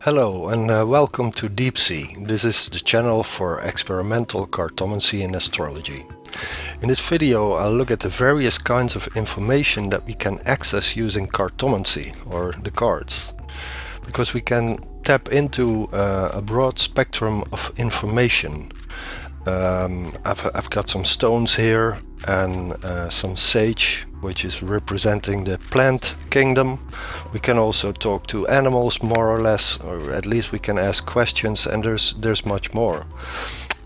Hello and welcome to Deep Sea. This is the channel for experimental cartomancy in astrology. In this video I'll look at the various kinds of information that we can access using cartomancy, or the cards. Because we can tap into a broad spectrum of information. I've got some stones here and some sage, which is representing the plant kingdom. We can also talk to animals more or less, or at least we can ask questions, and there's much more.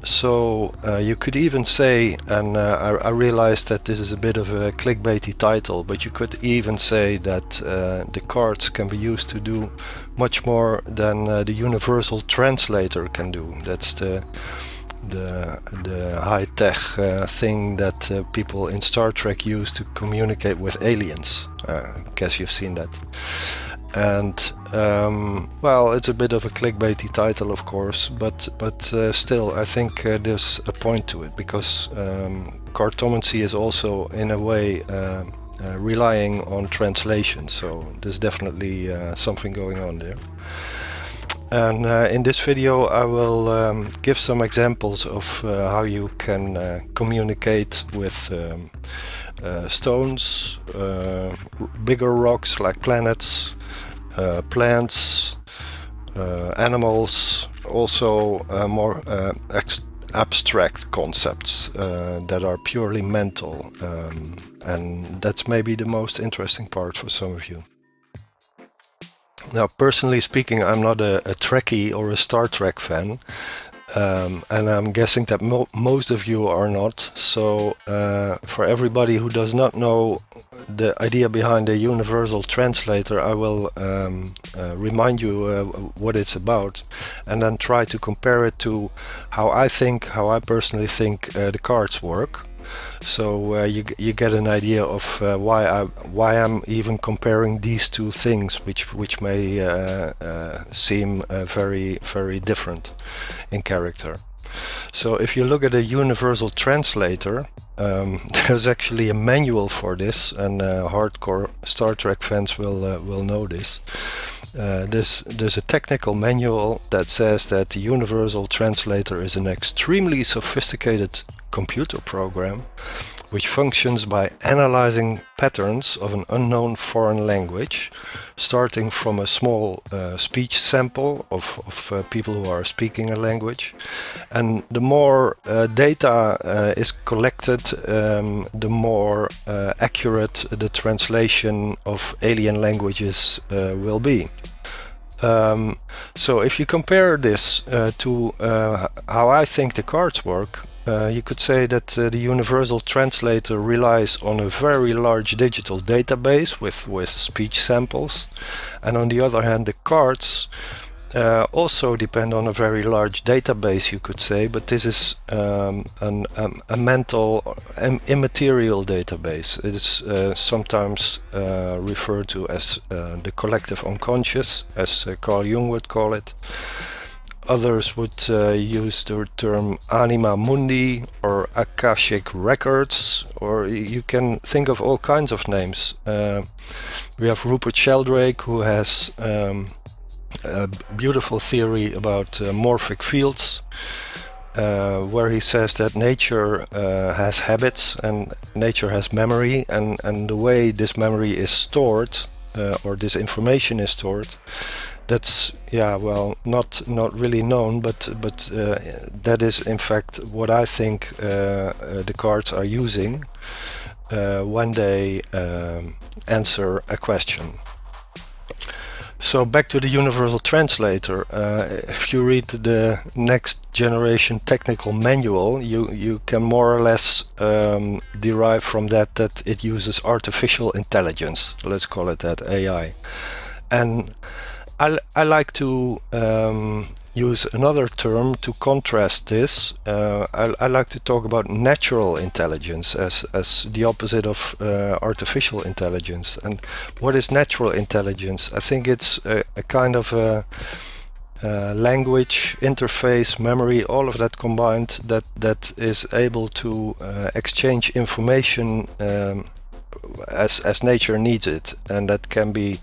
So you could even say, and I realized that this is a bit of a clickbaity title, but you could even say that the cards can be used to do much more than the universal translator can do. That's the high-tech thing that people in Star Trek use to communicate with aliens. I guess you've seen that. And well, it's a bit of a clickbaity title, of course, but still I think there's a point to it, because cartomancy is also in a way relying on translation, so there's definitely something going on there. And in this video I will give some examples of how you can communicate with stones, bigger rocks like planets, plants, animals, also more abstract concepts that are purely mental, and that's maybe the most interesting part for some of you. Now, personally speaking, I'm not a Trekkie or a Star Trek fan, and I'm guessing that most of you are not. So for everybody who does not know the idea behind the universal translator, I will remind you what it's about, and then try to compare it to how I personally think the cards work. So you get an idea of why I'm even comparing these two things, which may seem very different in character. So if you look at a universal translator, there's actually a manual for this, and hardcore Star Trek fans will know this. There's a technical manual that says that the universal translator is an extremely sophisticated computer program which functions by analyzing patterns of an unknown foreign language, starting from a small speech sample of people who are speaking a language. And the more data is collected, the more accurate the translation of alien languages will be. So if you compare this to how I think the cards work, you could say that the universal translator relies on a very large digital database with speech samples, and on the other hand the cards also depend on a very large database, you could say, but this is a mental, immaterial database. It is sometimes referred to as the collective unconscious, as Carl Jung would call it. Others would use the term anima mundi or akashic records, or you can think of all kinds of names. We have Rupert Sheldrake, who has a beautiful theory about morphic fields, where he says that nature has habits and nature has memory, and the way this memory is stored, or this information is stored, that's, yeah, well, not really known, but that is in fact what I think the cards are using when they answer a question. So back to the universal translator. If you read the next generation technical manual, you can more or less derive from that it uses artificial intelligence. Let's call it that, AI. And I like to use another term to contrast this. I like to talk about natural intelligence as the opposite of artificial intelligence. And what is natural intelligence? I think it's a kind of a language, interface, memory, all of that combined, that is able to exchange information as nature needs it, and that can be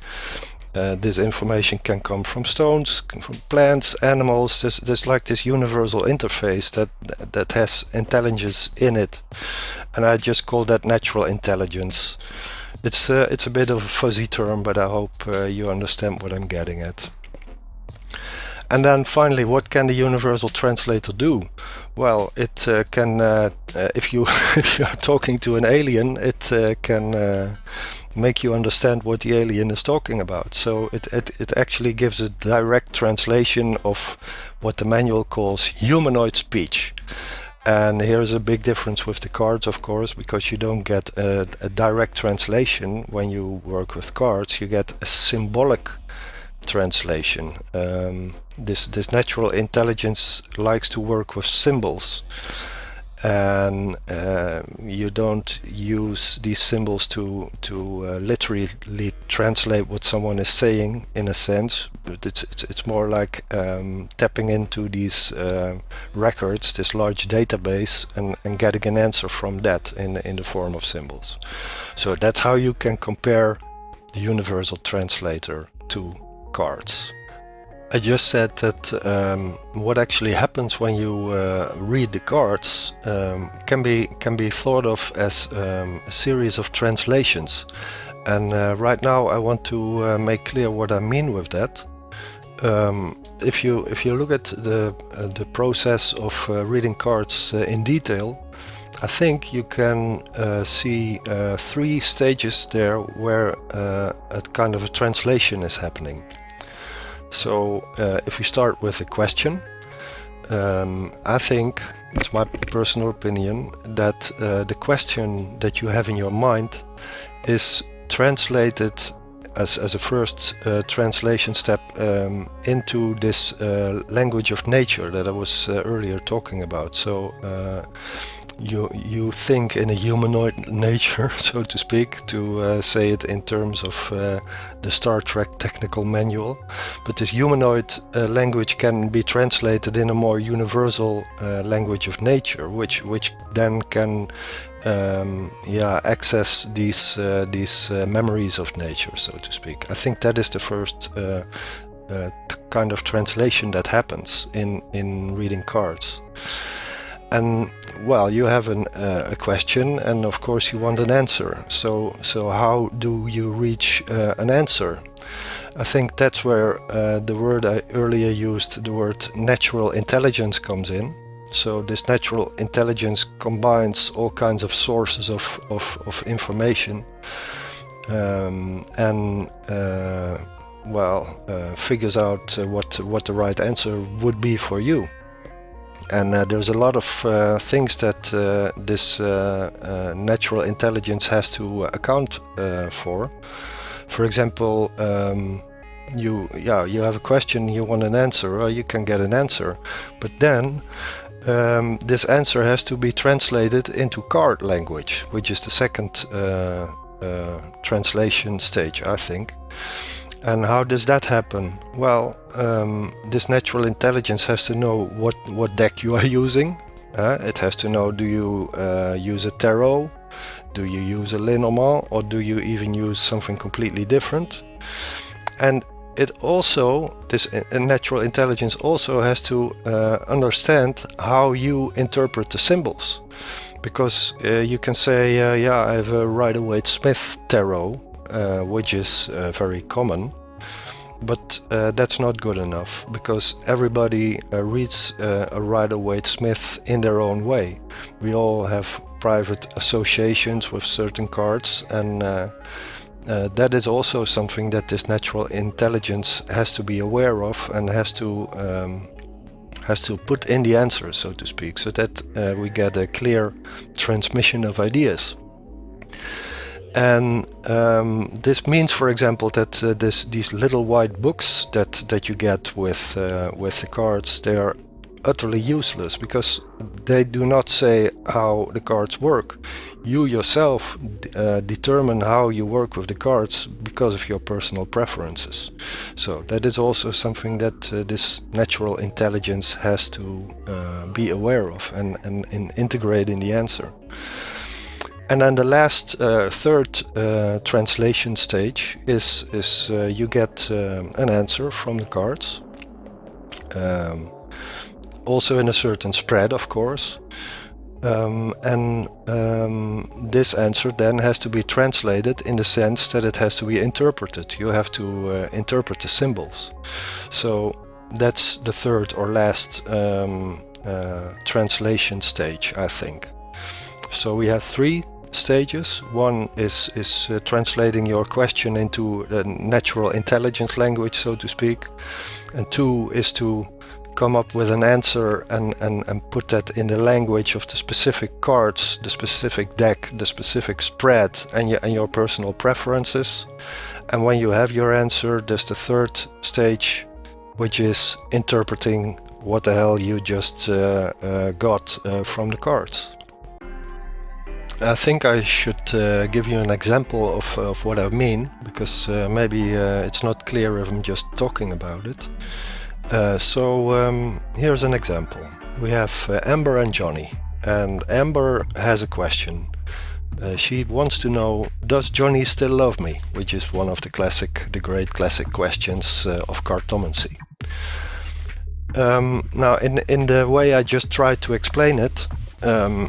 this information can come from stones, from plants, animals. There's like this universal interface that has intelligence in it, and I just call that natural intelligence. It's a bit of a fuzzy term, but I hope you understand what I'm getting at. And then finally, what can the universal translator do? Well, it can, if you if you are talking to an alien, it can make you understand what the alien is talking about. So it actually gives a direct translation of what the manual calls humanoid speech. And here's a big difference with the cards, of course, because you don't get a direct translation when you work with cards. You get a symbolic translation. This natural intelligence likes to work with symbols, and you don't use these symbols to literally translate what someone is saying, in a sense, but it's more like tapping into these records, this large database, and getting an answer from that in the form of symbols. So that's how you can compare the universal translator to cards. I just said that what actually happens when you read the cards can be thought of as a series of translations, and right now I want to make clear what I mean with that. If you look at the process of reading cards in detail, I think you can see 3 stages there where a kind of a translation is happening. So if we start with a question, I think, it's my personal opinion, that the question that you have in your mind is translated as a first translation step into this language of nature that I was earlier talking about. So you think in a humanoid nature, so to speak, to say it in terms of the Star Trek technical manual. But this humanoid language can be translated in a more universal language of nature, which then can access these memories of nature, so to speak. I think that is the first kind of translation that happens in reading cards. And well, you have a question, and of course you want an answer. So how do you reach an answer? I think that's where the word I earlier used, the word natural intelligence, comes in. So this natural intelligence combines all kinds of sources of information and figures out what the right answer would be for you. And there's a lot of things that this natural intelligence has to account for. For example, you have a question, you want an answer, or you can get an answer, but then this answer has to be translated into card language, which is the second translation stage, I think. And how does that happen? Well, this natural intelligence has to know what deck you are using. It has to know, do you use a tarot? Do you use a Lenormand? Or do you even use something completely different? And it also, this natural intelligence also has to understand how you interpret the symbols. Because you can say, I have a Rider-Waite-Smith tarot, which is very common, but that's not good enough, because everybody reads a Rider-Waite-Smith in their own way. We all have private associations with certain cards, and that is also something that this natural intelligence has to be aware of and has to put in the answer, so to speak, so that we get a clear transmission of ideas. And this means, for example, that these little white books that you get with the cards, they are utterly useless, because they do not say how the cards work. You yourself determine how you work with the cards because of your personal preferences. So that is also something that this natural intelligence has to be aware of and integrate in the answer. And then the last third translation stage is you get an answer from the cards, also in a certain spread, of course. This answer then has to be translated in the sense that it has to be interpreted. You have to interpret the symbols. So that's the third or last translation stage, I think. So we have 3 stages. One is translating your question into the natural intelligence language, so to speak. And 2 is to come up with an answer and put that in the language of the specific cards, the specific deck, the specific spread, and your personal preferences. And when you have your answer, there's the third stage, which is interpreting what the hell you just got from the cards. I think I should give you an example of what I mean, because maybe it's not clear if I'm just talking about it. Here's an example. We have Amber and Johnny, and Amber has a question. She wants to know, does Johnny still love me? Which is one of the great classic questions of cartomancy. Now, in the way I just tried to explain it,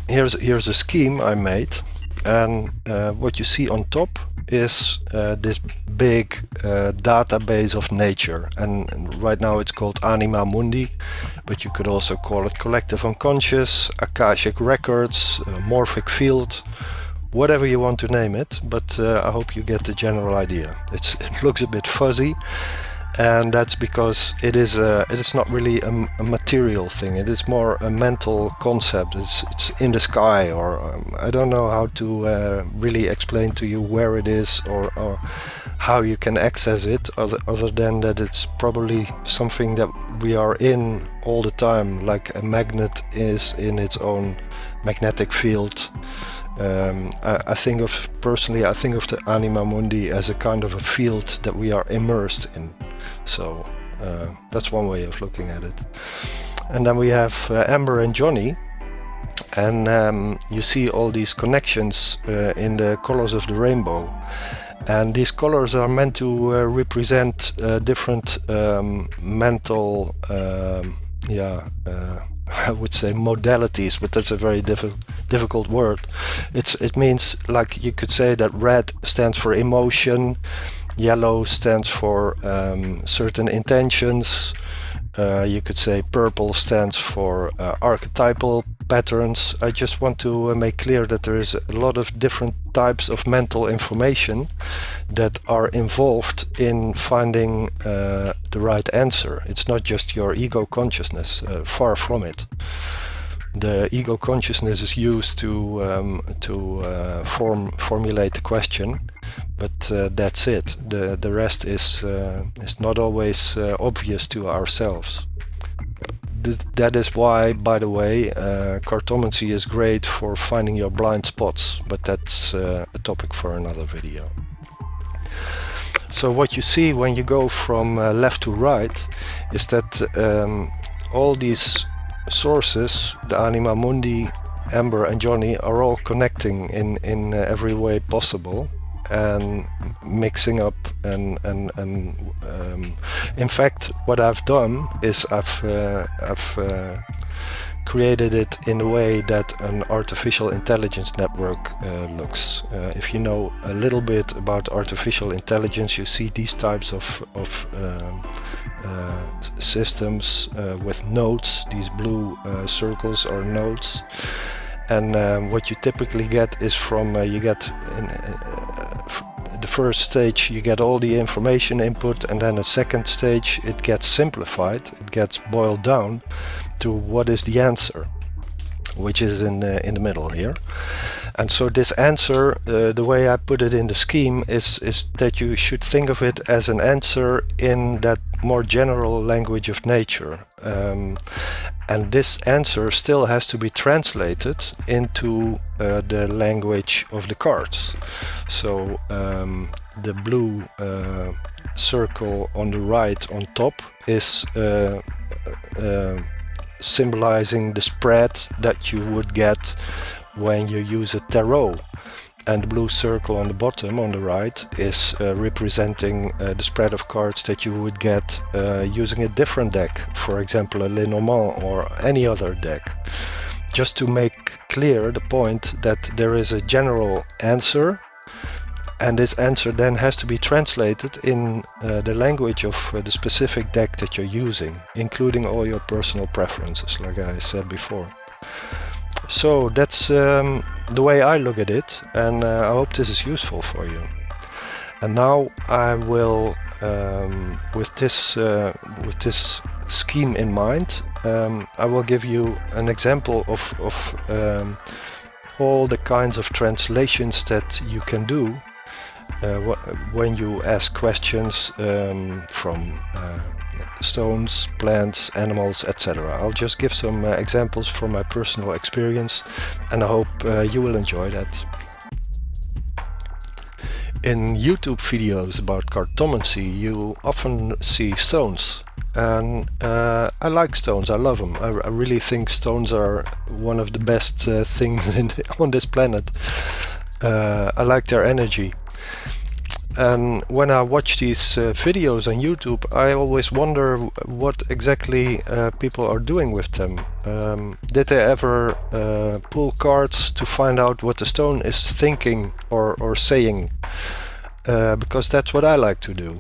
here's a scheme I made, and what you see on top is this big database of nature, and right now it's called Anima Mundi, but you could also call it collective unconscious, Akashic records, morphic field, whatever you want to name it, but I hope you get the general idea. It looks a bit fuzzy, and that's because it is not really a material thing. It is more a mental concept. It's in the sky, or I don't know how to really explain to you where it is or how you can access it, other than that it's probably something that we are in all the time, like a magnet is in its own magnetic field. I think of the Anima Mundi as a kind of a field that we are immersed in. So that's one way of looking at it. And then we have Amber and Johnny, and you see all these connections in the colors of the rainbow. And these colors are meant to represent different mental, I would say modalities, but that's a very difficult word. It means, like, you could say that red stands for emotion, yellow stands for certain intentions. You could say purple stands for archetypal patterns. I just want to make clear that there is a lot of different types of mental information that are involved in finding the right answer. It's not just your ego consciousness, far from it. The ego consciousness is used to formulate the question, but that's it. The rest is not always obvious to ourselves. That is why, by the way, cartomancy is great for finding your blind spots, but that's a topic for another video. So what you see when you go from left to right is that all these sources, the Anima Mundi, Amber and Johnny, are all connecting in every way possible and mixing up, and in fact what I've done is I've created it in a way that an artificial intelligence network looks. If you know a little bit about artificial intelligence, you see these types of systems with nodes. These blue circles are nodes, and what you typically get is from you get the first stage you get all the information input, and then a second stage it gets simplified, it gets boiled down to what is the answer, which is in the middle here. And so this answer, the way I put it in the scheme is that you should think of it as an answer in that more general language of nature. And this answer still has to be translated into the language of the cards. So the blue circle on the right on top is symbolizing the spread that you would get when you use a tarot, and the blue circle on the bottom on the right is representing the spread of cards that you would get using a different deck, for example a Lenormand or any other deck. Just to make clear the point that there is a general answer, and this answer then has to be translated in the language of the specific deck that you're using, including all your personal preferences, like I said before. So that's the way I look at it, and I hope this is useful for you. And now I will, with this scheme in mind, I will give you an example of all the kinds of translations that you can do when you ask questions from stones, plants, animals, etc. I'll just give some examples from my personal experience, and I hope you will enjoy that. In YouTube videos about cartomancy, you often see stones, and I like stones. I love them. I really think stones are one of the best things on this planet. I like their energy. And when I watch these videos on YouTube, I always wonder what exactly people are doing with them. Did they ever pull cards to find out what the stone is thinking or saying? Because that's what I like to do.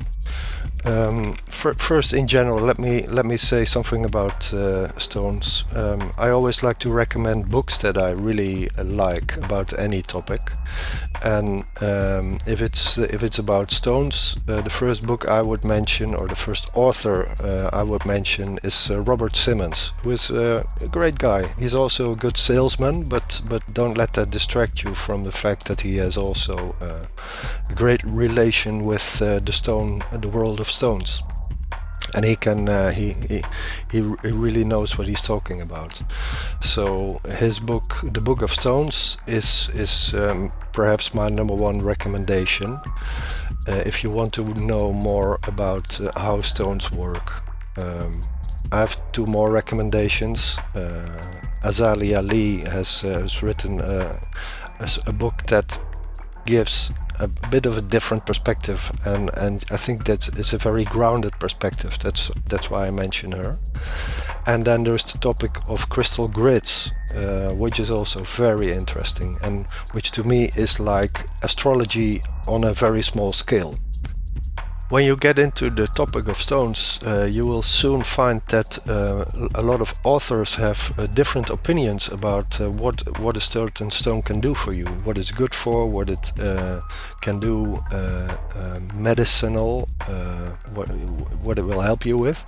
First, in general, let me say something about stones. I always like to recommend books that I really like about any topic, and if it's about stones, the first book I would mention, or the first author I would mention, is Robert Simmons, who is a great guy. He's also a good salesman, but don't let that distract you from the fact that he has also a great relation with the stone, the world of stones, and he can he really knows what he's talking about. So his book, The Book of Stones, is perhaps my number one recommendation if you want to know more about how stones work. I have two more recommendations. Azalea Lee has written a book that gives a bit of a different perspective, and I think that it's a very grounded perspective. That's why I mention her. And then there's the topic of crystal grids, which is also very interesting, and which to me is like astrology on a very small scale. When you get into the topic of stones, you will soon find that a lot of authors have different opinions about what a certain stone can do for you, what it's good for, what it can do medicinal, what it will help you with,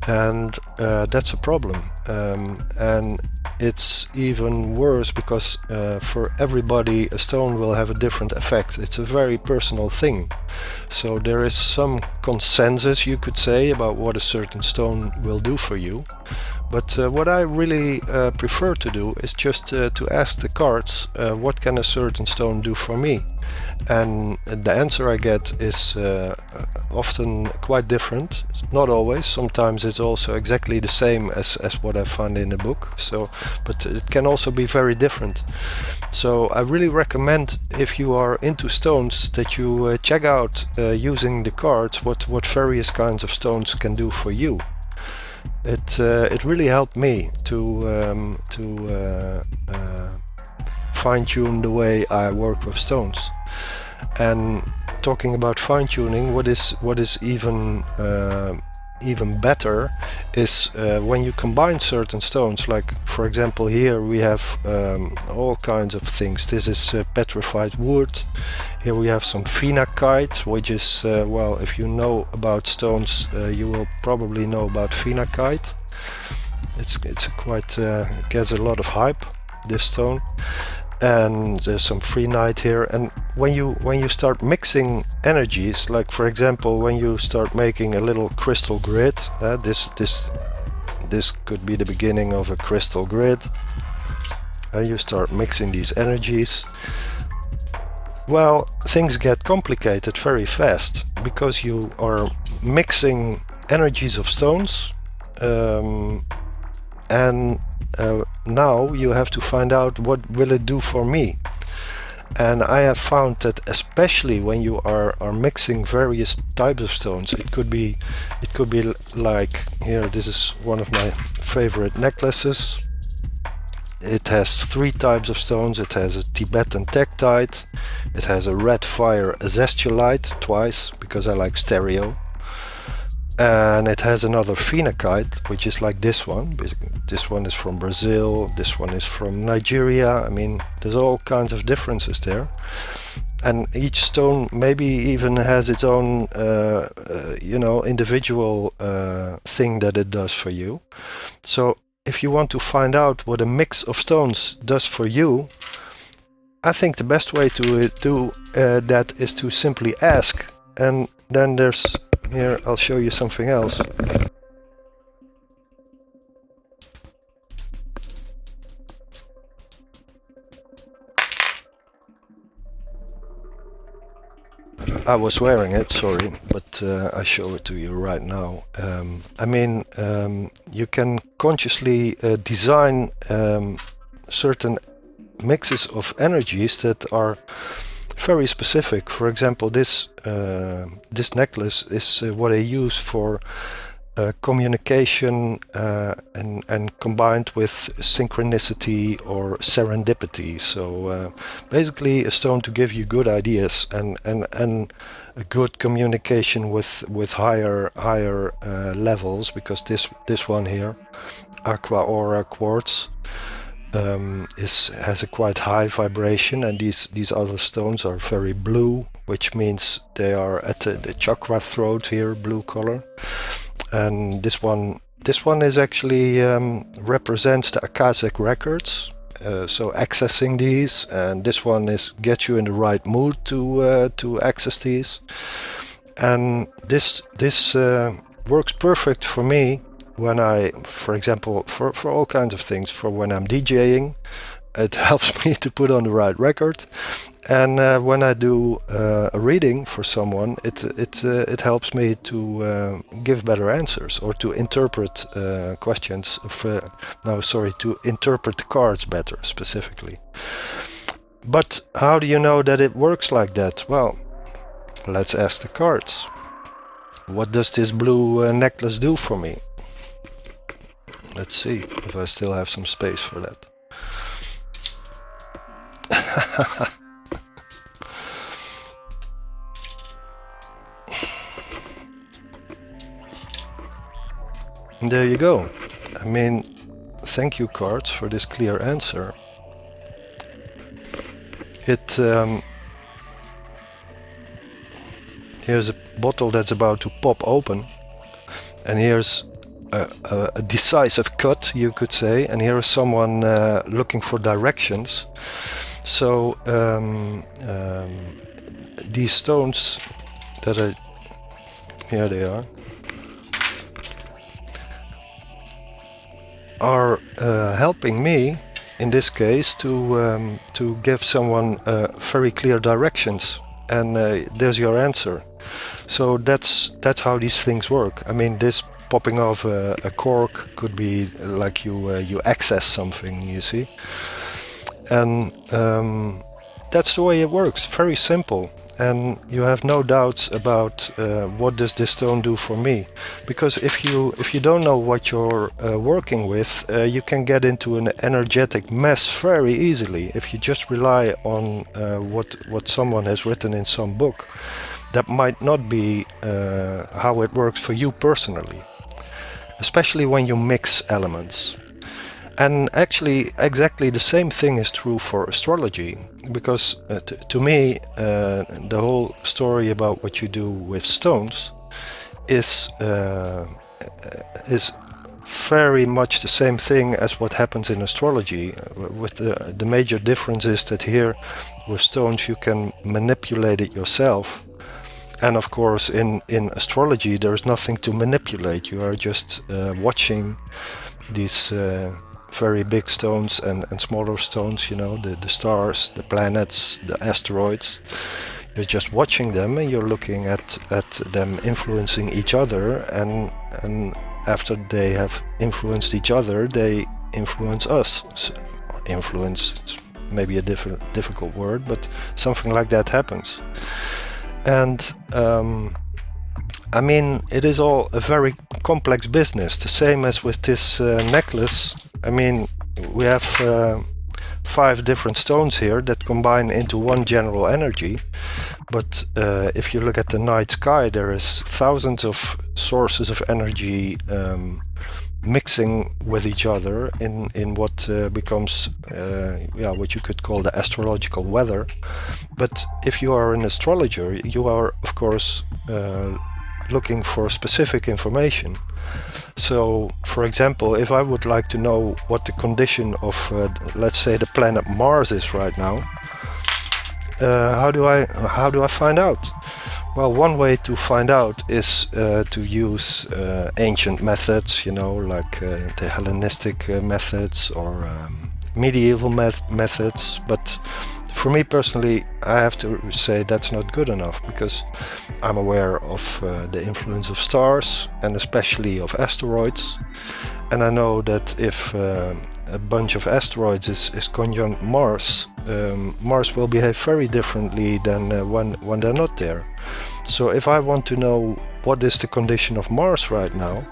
and that's a problem. And it's even worse because for everybody a stone will have a different effect. It's a very personal thing. So there is some consensus, you could say, about what a certain stone will do for you. But what I really prefer to do is just to ask the cards, what can a certain stone do for me? And the answer I get is often quite different. Not always. Sometimes it's also exactly the same as what I find in the book. So, but it can also be very different. So I really recommend, if you are into stones, that you check out using the cards what various kinds of stones can do for you. It really helped me to fine-tune the way I work with stones. And talking about fine-tuning, what is even better is when you combine certain stones. Like, for example, here we have all kinds of things. This is petrified wood. Here we have some phenakite, which is, well, if you know about stones, you will probably know about phenakite. It's quite it gets a lot of hype, this stone. And there's some phrenite here. And when you start mixing energies, like for example when you start making a little crystal grid, this could be the beginning of a crystal grid, and you start mixing these energies, well, things get complicated very fast, because you are mixing energies of stones, and now you have to find out what will it do for me. And I have found that especially when you are mixing various types of stones, it could be like here, this is one of my favorite necklaces. It has 3 types of stones. It has a Tibetan tektite, it has a red fire azestulite twice, because I like stereo, and it has another phenakite, which is like this one. This one is from Brazil, this one is from Nigeria. I mean, there's all kinds of differences there, and each stone maybe even has its own you know, individual thing that it does for you. So if you want to find out what a mix of stones does for you, I think the best way to do that is to simply ask. And then there's, here I'll show you something else. I was wearing it, sorry, but I show it to you right now. I mean, you can consciously design certain mixes of energies that are very specific. For example, this necklace is what I use for communication and combined with synchronicity or serendipity. So basically a stone to give you good ideas and a good communication with higher levels, because this one here, Aqua Aura Quartz, has a quite high vibration, and these other stones are very blue, which means they are at the chakra throat here, blue color. And this one is actually represents the Akashic records, so accessing these, and this one is get you in the right mood to access these. And this works perfect for me when I, for example, for all kinds of things. For when I'm DJing, it helps me to put on the right record, and when I do a reading for someone, it helps me to give better answers, or to interpret questions. To interpret the cards better, specifically. But how do you know that it works like that? Well, let's ask the cards. What does this blue necklace do for me? Let's see if I still have some space for that. There you go. I mean, thank you, cards, for this clear answer. Here's a bottle that's about to pop open, and here's a decisive cut, you could say, and here is someone looking for directions. So these stones that are here, they are helping me in this case to give someone very clear directions, and there's your answer. So that's how these things work. I mean, this popping off a cork could be like you access something, you see, and that's the way it works. Very simple, and you have no doubts about what does this stone do for me, because if you don't know what you're working with, you can get into an energetic mess very easily if you just rely on what someone has written in some book. That might not be how it works for you personally, especially when you mix elements. And actually, exactly the same thing is true for astrology, because to me, the whole story about what you do with stones is very much the same thing as what happens in astrology, with the major difference is that here with stones you can manipulate it yourself. And of course, in astrology, there is nothing to manipulate. You are just watching these very big stones and smaller stones, you know, the stars, the planets, the asteroids. You're just watching them, and you're looking at them influencing each other. And after they have influenced each other, they influence us. So, influence, it's maybe a difficult word, but something like that happens. And I mean, it is all a very complex business, the same as with this necklace. I mean, we have 5 different stones here that combine into one general energy, but if you look at the night sky, there is thousands of sources of energy mixing with each other in what becomes what you could call the astrological weather. But if you are an astrologer, you are of course looking for specific information. So, for example, if I would like to know what the condition of, let's say, the planet Mars is right now, how do I find out? Well, one way to find out is to use ancient methods, you know, like the Hellenistic methods or medieval methods. But for me personally, I have to say that's not good enough, because I'm aware of the influence of stars and especially of asteroids. And I know that if a bunch of asteroids is conjunct Mars, Mars will behave very differently than when they're not there. So if I want to know what is the condition of Mars right now,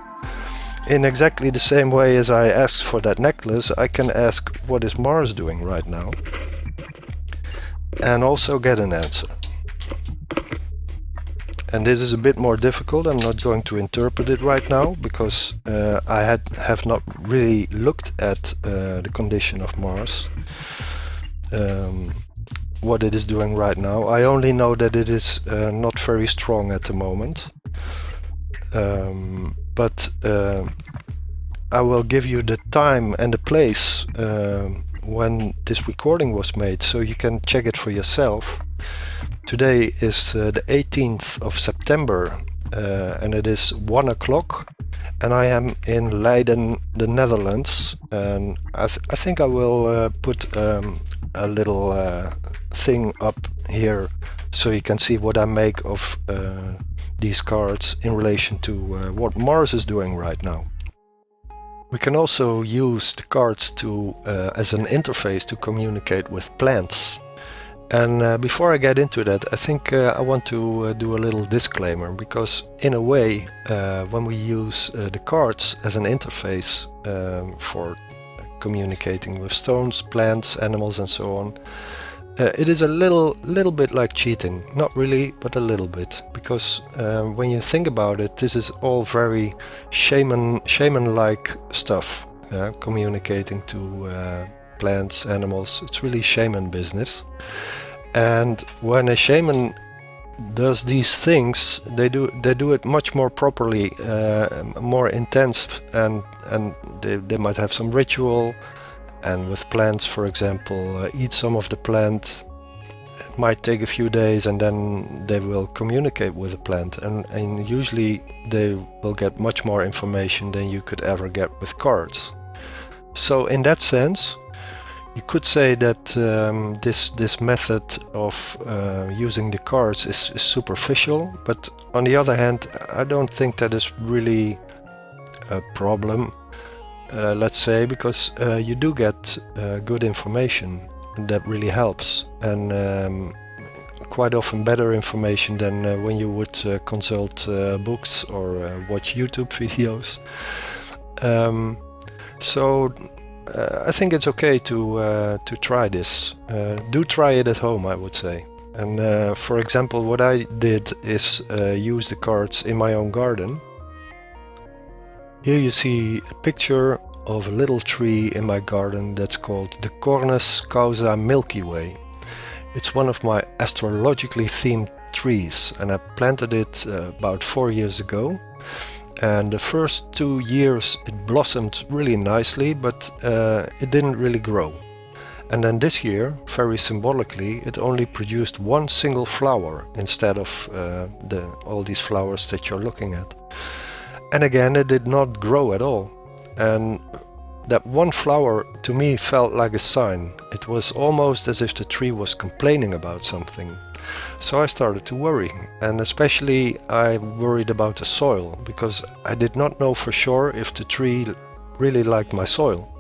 in exactly the same way as I asked for that necklace, I can ask what is Mars doing right now, and also get an answer. And this is a bit more difficult. I'm not going to interpret it right now, because I have not really looked at the condition of Mars, what it is doing right now. I only know that it is not very strong at the moment. But I will give you the time and the place when this recording was made, so you can check it for yourself. Today is the 18th of September, and it is 1 o'clock, and I am in Leiden, the Netherlands. And I think I will put a little thing up here so you can see what I make of these cards in relation to what Mars is doing right now. We can also use the cards to as an interface to communicate with plants. And before I get into that, I think I want to do a little disclaimer, because in a way, when we use the cards as an interface for communicating with stones, plants, animals and so on, it is a little bit like cheating. Not really, but a little bit, because when you think about it, this is all very shaman-like stuff, communicating to plants, animals. It's really shaman business. And when a shaman does these things, they do it much more properly, more intense, and they might have some ritual. And with plants, for example, eat some of the plant. It might take a few days, and then they will communicate with the plant, and usually they will get much more information than you could ever get with cards. So in that sense, you could say that this method of using the cards is superficial, but on the other hand, I don't think that is really a problem, let's say, because you do get good information, and that really helps, and quite often better information than when you would consult books or watch YouTube videos. So I think it's okay to try this. Do try it at home, I would say. And for example, what I did is use the cards in my own garden. Here you see a picture of a little tree in my garden that's called the Cornus Causa Milky Way. It's one of my astrologically themed trees, and I planted it about 4 years ago. And the first 2 years it blossomed really nicely, but it didn't really grow. And then this year, very symbolically, it only produced one single flower instead of all these flowers that you're looking at. And again, it did not grow at all. And that one flower to me felt like a sign. It was almost as if the tree was complaining about something. So I started to worry, and especially I worried about the soil, because I did not know for sure if the tree really liked my soil.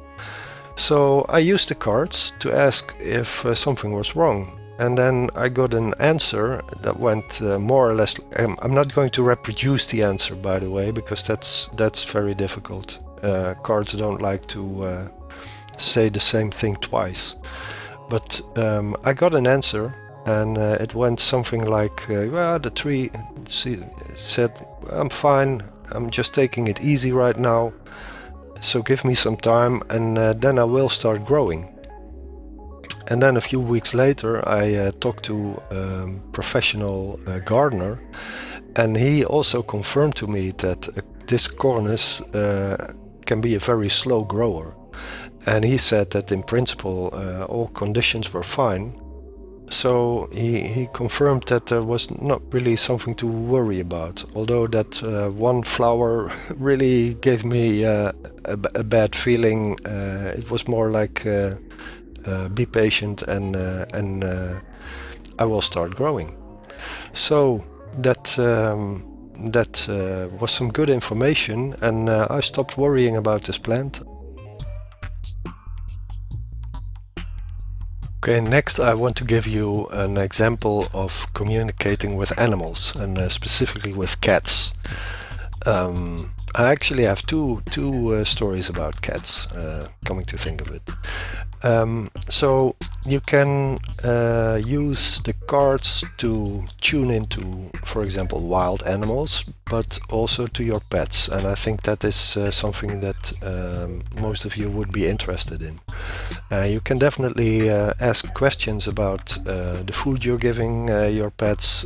So I used the cards to ask if something was wrong. And then I got an answer that went more or less. I'm not going to reproduce the answer, by the way, because that's very difficult. Cards don't like to say the same thing twice. But I got an answer, and it went something like, well, the tree said, I'm fine, I'm just taking it easy right now, so give me some time, and then I will start growing. And then a few weeks later, I talked to a professional gardener, and he also confirmed to me that this cornice can be a very slow grower. And he said that in principle, all conditions were fine. So he confirmed that there was not really something to worry about, although that one flower really gave me a bad feeling. It was more like be patient and I will start growing. So that was some good information, and I stopped worrying about this plant. Okay, next I want to give you an example of communicating with animals, and specifically with cats. I actually have two stories about cats, coming to think of it. So you can use the cards to tune into, for example, wild animals, but also to your pets. And I think that is something that most of you would be interested in. You can definitely ask questions about the food you're giving your pets.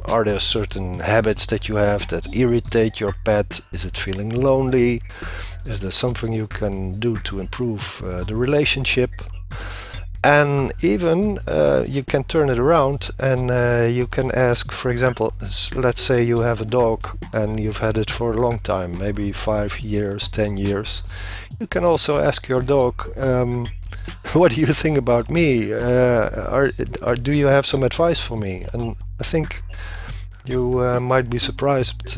Are there certain habits that you have that irritate your pet? Is it feeling lonely? Is there something you can do to improve the relationship? And even you can turn it around and you can ask, for example, let's say you have a dog and you've had it for a long time, maybe 5 years, 10 years. You can also ask your dog, what do you think about me? Do you have some advice for me? And I think you might be surprised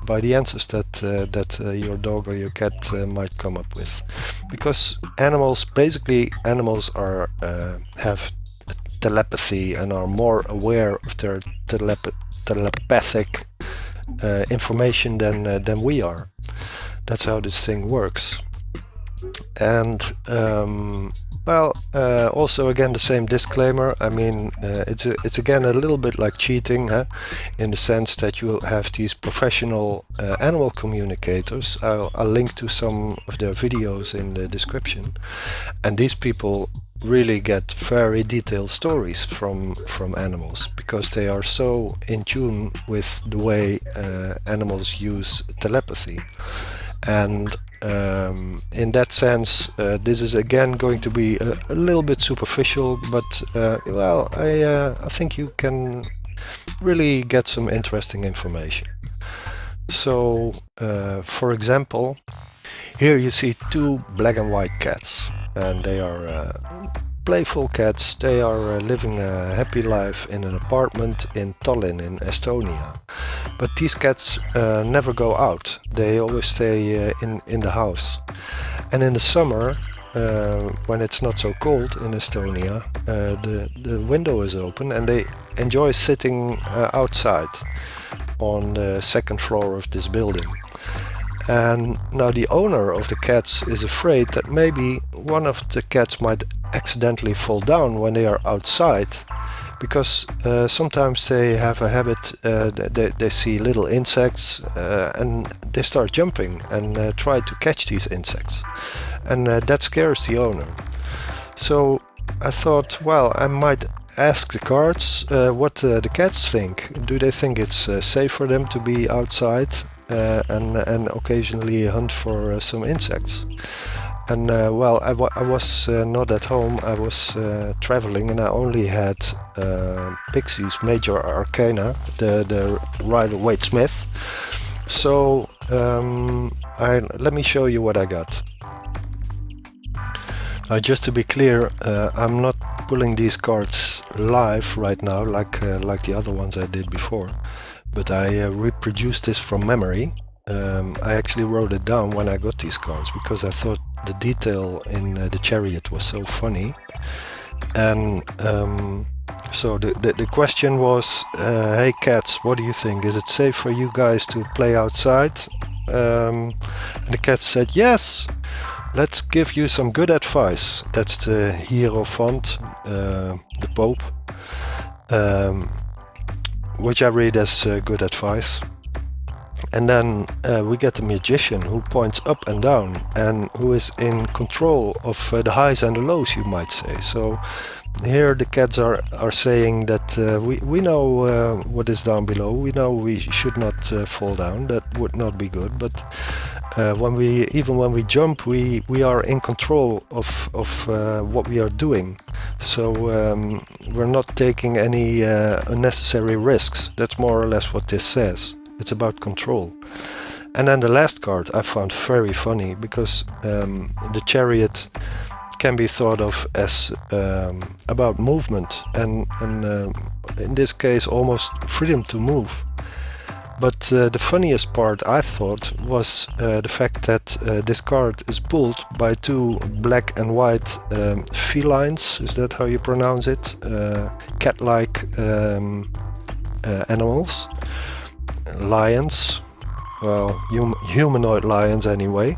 by the answers that your dog or your cat might come up with, because animals are have telepathy and are more aware of their telepathic information than we are. That's how this thing works. And also again the same disclaimer. I mean, it's again a little bit like cheating, in the sense that you have these professional animal communicators. I'll link to some of their videos in the description, and these people really get very detailed stories from animals, because they are so in tune with the way animals use telepathy. And in that sense, this is again going to be a little bit superficial, but I think you can really get some interesting information. So, for example, here you see two black and white cats, and they are playful cats. They are living a happy life in an apartment in Tallinn in Estonia. But these cats never go out. They always stay in the house. And in the summer, when it's not so cold in Estonia, the window is open and they enjoy sitting outside on the second floor of this building. And now the owner of the cats is afraid that maybe one of the cats might accidentally fall down when they are outside, because sometimes they have a habit, they see little insects and they start jumping and try to catch these insects, and that scares the owner. So I thought, well, I might ask the cards what the cats think. Do they think it's safe for them to be outside and occasionally hunt for some insects? And I was not at home. I was traveling, and I only had Pixie's Major Arcana, the Rider-Waite Smith. So let me show you what I got. Just to be clear, I'm not pulling these cards live right now, like the other ones I did before, but I reproduced this from memory. I actually wrote it down when I got these cards because I thought the detail in the chariot was so funny. And so the question was, hey cats, what do you think? Is it safe for you guys to play outside? And the cats said, yes, let's give you some good advice. That's the Hierophant, the Pope, which I read as good advice. And then we get the magician who points up and down and who is in control of the highs and the lows, you might say. So here the cats are saying that we know what is down below. We know we should not fall down. That would not be good. But when we jump, we are in control of what we are doing. So we're not taking any unnecessary risks. That's more or less what this says. It's about control. And then the last card I found very funny because the chariot can be thought of as about movement and in this case almost freedom to move. But the funniest part I thought was the fact that this card is pulled by two black and white felines. Is that how you pronounce it? Cat-like animals. Lions, well, humanoid lions anyway.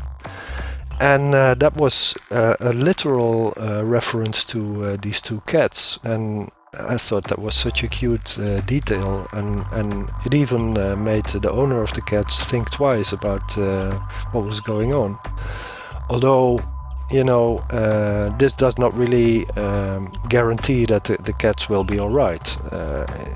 And that was a literal reference to these two cats, and I thought that was such a cute detail, and it even made the owner of the cats think twice about what was going on. Although, you know, this does not really guarantee that the cats will be alright.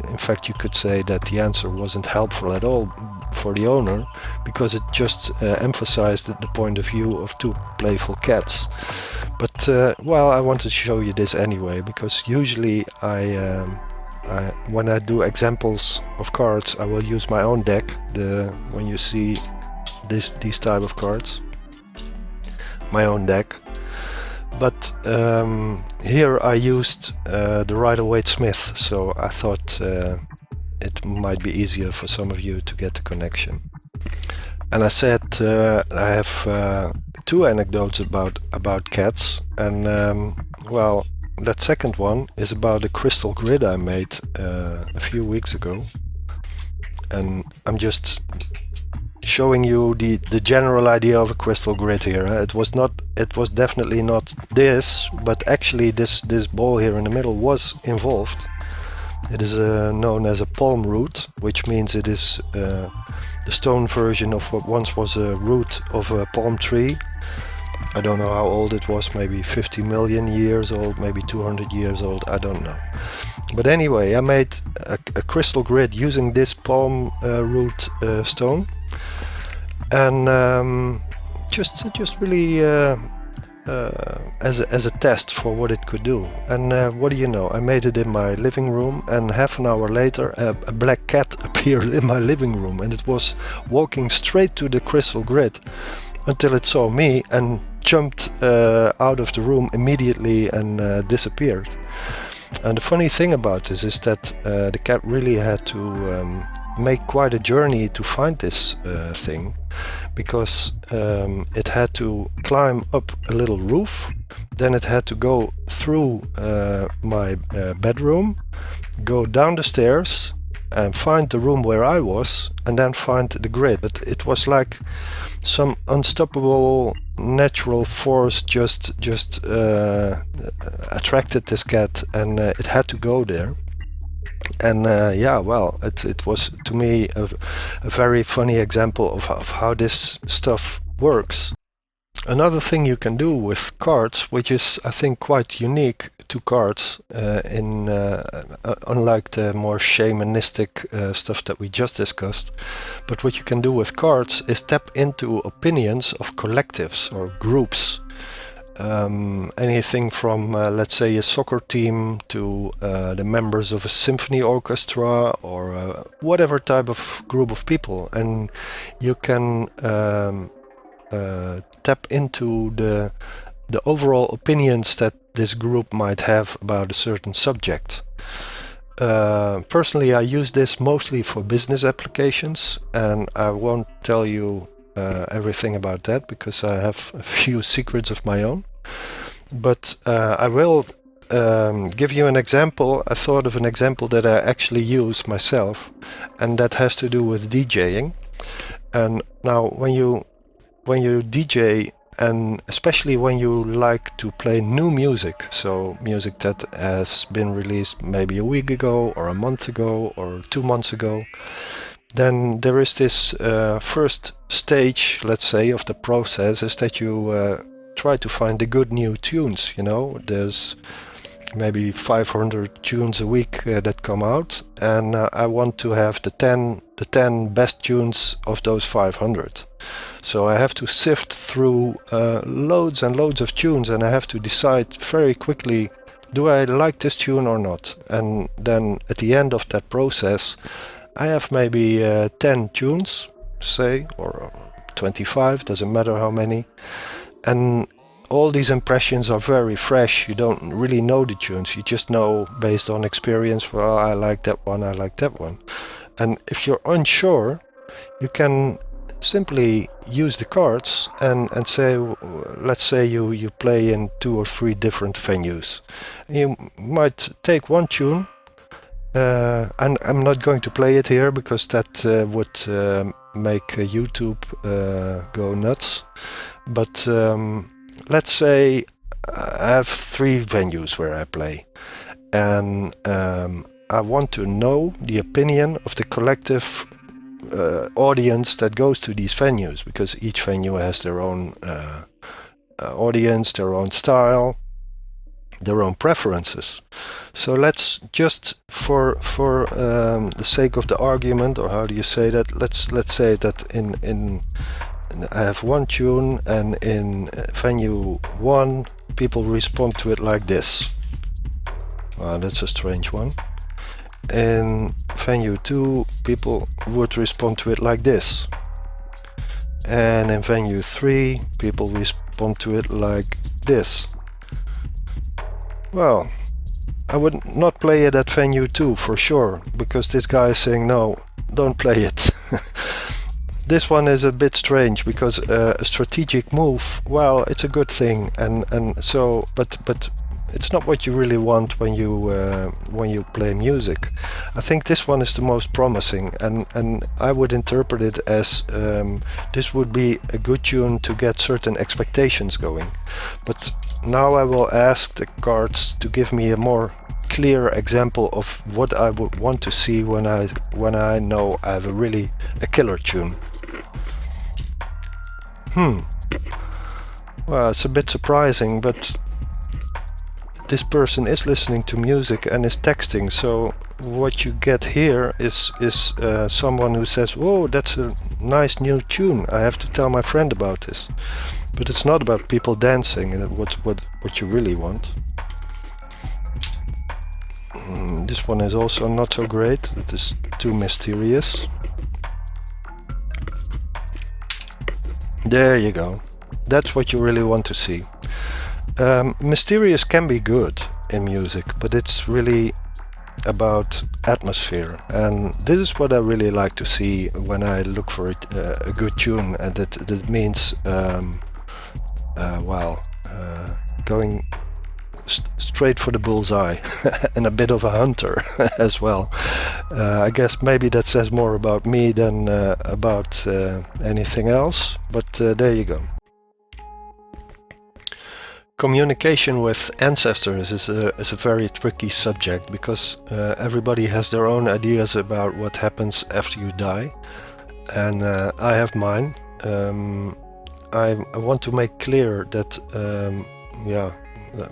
In fact, you could say that the answer wasn't helpful at all for the owner, because it just emphasized the point of view of two playful cats. But well, I wanted to show you this anyway, because usually when I do examples of cards, I will use my own deck. When you see these type of cards, my own deck. But here I used the Rider-Waite-Smith, so I thought it might be easier for some of you to get the connection. And I said I have two anecdotes about cats, and well, that second one is about a crystal grid I made a few weeks ago, and I'm just showing you the general idea of a crystal grid here. It was definitely not this, but actually this ball here in the middle was involved. It is known as a palm root, which means it is the stone version of what once was a root of a palm tree. I don't know how old it was, maybe 50 million years old, maybe 200 years old, I don't know. But anyway, I made a crystal grid using this palm root stone. And just really as a test for what it could do. And what do you know, I made it in my living room, and half an hour later a black cat appeared in my living room, and it was walking straight to the crystal grid until it saw me and jumped out of the room immediately and disappeared. And the funny thing about this is that the cat really had to make quite a journey to find this thing, because it had to climb up a little roof, then it had to go through my bedroom, go down the stairs and find the room where I was, and then find the grid. But it was like some unstoppable natural force just attracted this cat, and it had to go there. And yeah, well, it was to me a very funny example of how this stuff works. Another thing you can do with cards, which is I think quite unique to cards, unlike the more shamanistic stuff that we just discussed, but what you can do with cards is tap into opinions of collectives or groups. Anything from let's say a soccer team to the members of a symphony orchestra, or whatever type of group of people, and you can tap into the overall opinions that this group might have about a certain subject. Personally, I use this mostly for business applications, and I won't tell you everything about that because I have a few secrets of my own. But I will give you an example. I thought of an example that I actually use myself, and that has to do with DJing. And now, when you DJ, and especially when you like to play new music, so music that has been released maybe a week ago or a month ago or 2 months ago, then there is this first stage, let's say, of the process is that you try to find the good new tunes. You know, there's maybe 500 tunes a week that come out, and I want to have the 10 best tunes of those 500. So I have to sift through loads and loads of tunes, and I have to decide very quickly, do I like this tune or not? And then at the end of that process, I have maybe 10 tunes, say, or 25, doesn't matter how many. And all these impressions are very fresh. You don't really know the tunes. You just know based on experience, well, I like that one, I like that one. And if you're unsure, you can simply use the cards and say, let's say you play in 2 or 3 different venues. You might take one tune, and I'm not going to play it here because that would make YouTube go nuts. But let's say I have 3 venues where I play, and I want to know the opinion of the collective audience that goes to these venues, because each venue has their own audience, their own style, their own preferences. So let's just for the sake of the argument, or how do you say that? Let's say that in I have one tune, and in venue 1 people respond to it like this. That's a strange one. In venue 2 people would respond to it like this, and in venue 3 people respond to it like this. Well, I would not play it at venue 2 for sure, because this guy is saying no, don't play it. This one is a bit strange because a strategic move, well, it's a good thing, and so but it's not what you really want when you play music. I think this one is the most promising, and I would interpret it as this would be a good tune to get certain expectations going. But now I will ask the cards to give me a more clear example of what I would want to see when I know I have a killer tune. Well, it's a bit surprising, but this person is listening to music and is texting, so what you get here is someone who says, "Whoa, that's a nice new tune. I have to tell my friend about this." But it's not about people dancing, and what you really want. This one is also not so great. It is too mysterious. There you go. That's what you really want to see. Mysterious can be good in music, but it's really about atmosphere, and this is what I really like to see when I look for a good tune, and that means going straight for the bullseye and a bit of a hunter as well. I guess maybe that says more about me than about anything else, but there you go. Communication with ancestors is a very tricky subject, because everybody has their own ideas about what happens after you die, and I have mine. I want to make clear that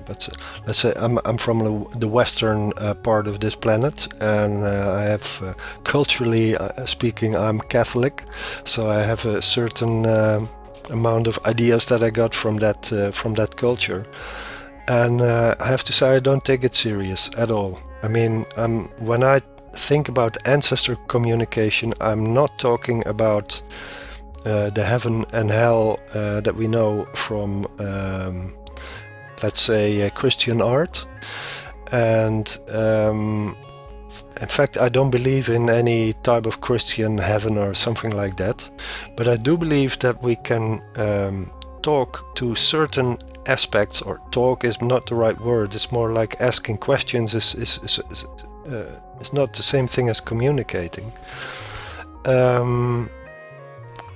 but let's say I'm from the western part of this planet, and I have culturally speaking, I'm Catholic, so I have a certain amount of ideas that I got from that culture, and I have to say I don't take it serious at all. I mean, when I think about ancestor communication, I'm not talking about the heaven and hell that we know from let's say Christian art, and in fact, I don't believe in any type of Christian heaven or something like that, but I do believe that we can talk to certain aspects, or talk is not the right word, it's more like asking questions is not the same thing as communicating.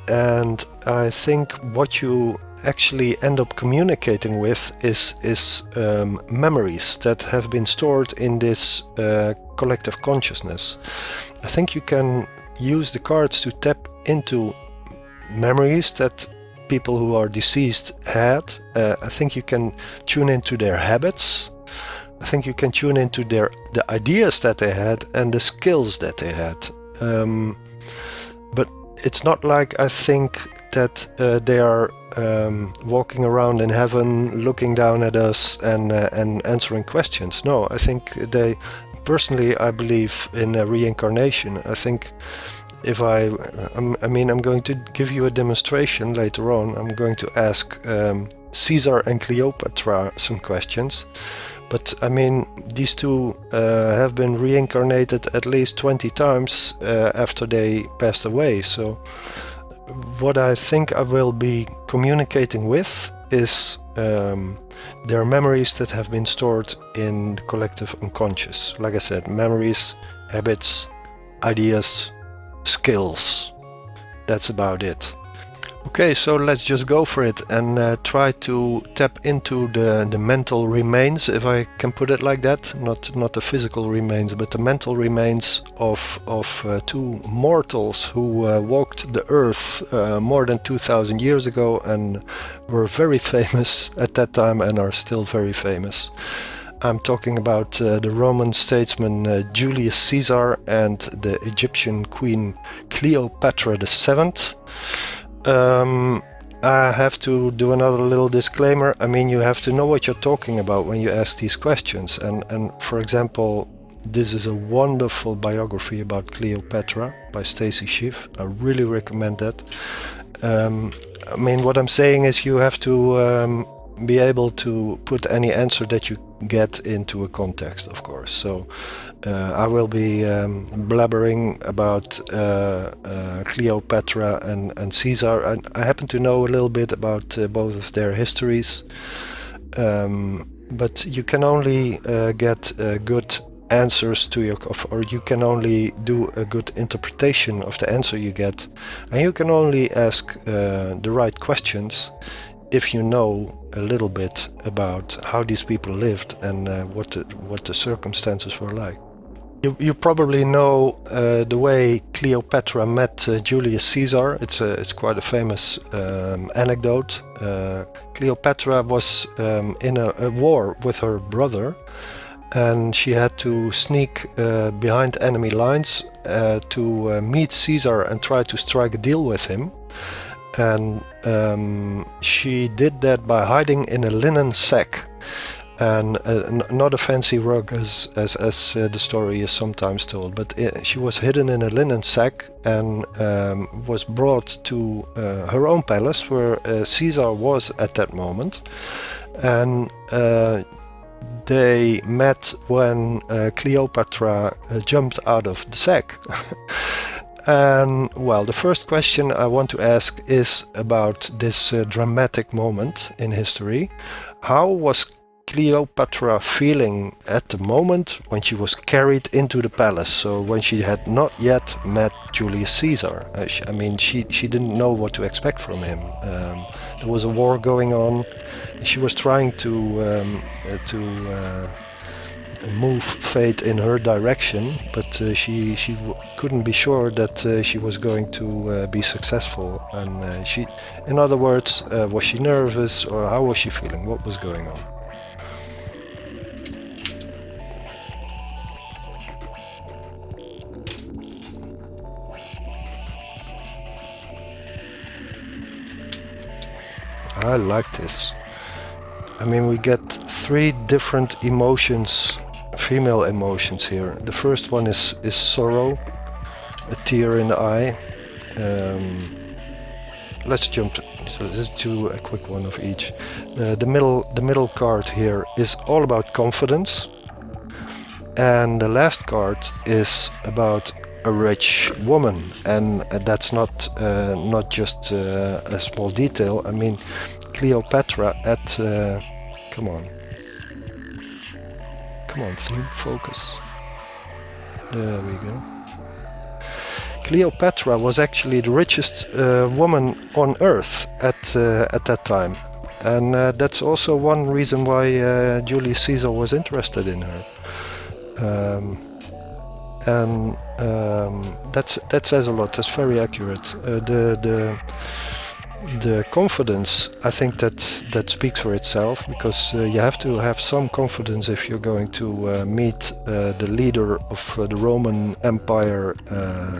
And I think what you actually end up communicating with is memories that have been stored in this collective consciousness. I think you can use the cards to tap into memories that people who are deceased had. I think you can tune into their habits. I think you can tune into the ideas that they had and the skills that they had. But it's not like I think that they are walking around in heaven, looking down at us and answering questions. No, I think they, personally, I believe in a reincarnation. I think if I'm going to give you a demonstration later on. I'm going to ask Caesar and Cleopatra some questions. But I mean, these two have been reincarnated at least 20 times after they passed away. So what I think I will be communicating with is their memories that have been stored in the collective unconscious. Like I said, memories, habits, ideas, skills. That's about it. Okay, so let's just go for it and try to tap into the mental remains, if I can put it like that. Not the physical remains, but the mental remains of two mortals who walked the earth more than 2,000 years ago and were very famous at that time and are still very famous. I'm talking about the Roman statesman Julius Caesar and the Egyptian queen Cleopatra VII. I have to do another little disclaimer. I mean, you have to know what you're talking about when you ask these questions. And for example, this is a wonderful biography about Cleopatra by Stacy Schiff. I really recommend that. I mean, what I'm saying is you have to be able to put any answer that you get into a context, of course. So I will be blabbering about Cleopatra and Caesar. And I happen to know a little bit about both of their histories, but you can only get good answers to your, or you can only do a good interpretation of the answer you get, and you can only ask the right questions if you know a little bit about how these people lived and what the circumstances were like. You probably know the way Cleopatra met Julius Caesar. It's quite a famous anecdote. Cleopatra was in a war with her brother, and she had to sneak behind enemy lines to meet Caesar and try to strike a deal with him. And she did that by hiding in a linen sack, and not a fancy rug as the story is sometimes told, but she was hidden in a linen sack and was brought to her own palace where Caesar was at that moment. And they met when Cleopatra jumped out of the sack. And well, the first question I want to ask is about this dramatic moment in history. How was Cleopatra feeling at the moment when she was carried into the palace? So when she had not yet met Julius Caesar. I mean, she didn't know what to expect from him. There was a war going on. She was trying to move fate in her direction, but she couldn't be sure that she was going to be successful. And in other words, was she nervous, or how was she feeling? What was going on? I like this. I mean, we get three different emotions, female emotions here. The first one is sorrow, a tear in the eye. Let's jump. So let's do a quick one of each. The middle card here is all about confidence, And the last card is about a rich woman, and that's not just a small detail. I mean, Cleopatra at come on, theme, focus. There we go. Cleopatra was actually the richest woman on Earth at that time, and that's also one reason why Julius Caesar was interested in her. And that says a lot. That's very accurate. The confidence, I think that speaks for itself, because you have to have some confidence if you're going to meet the leader of the Roman Empire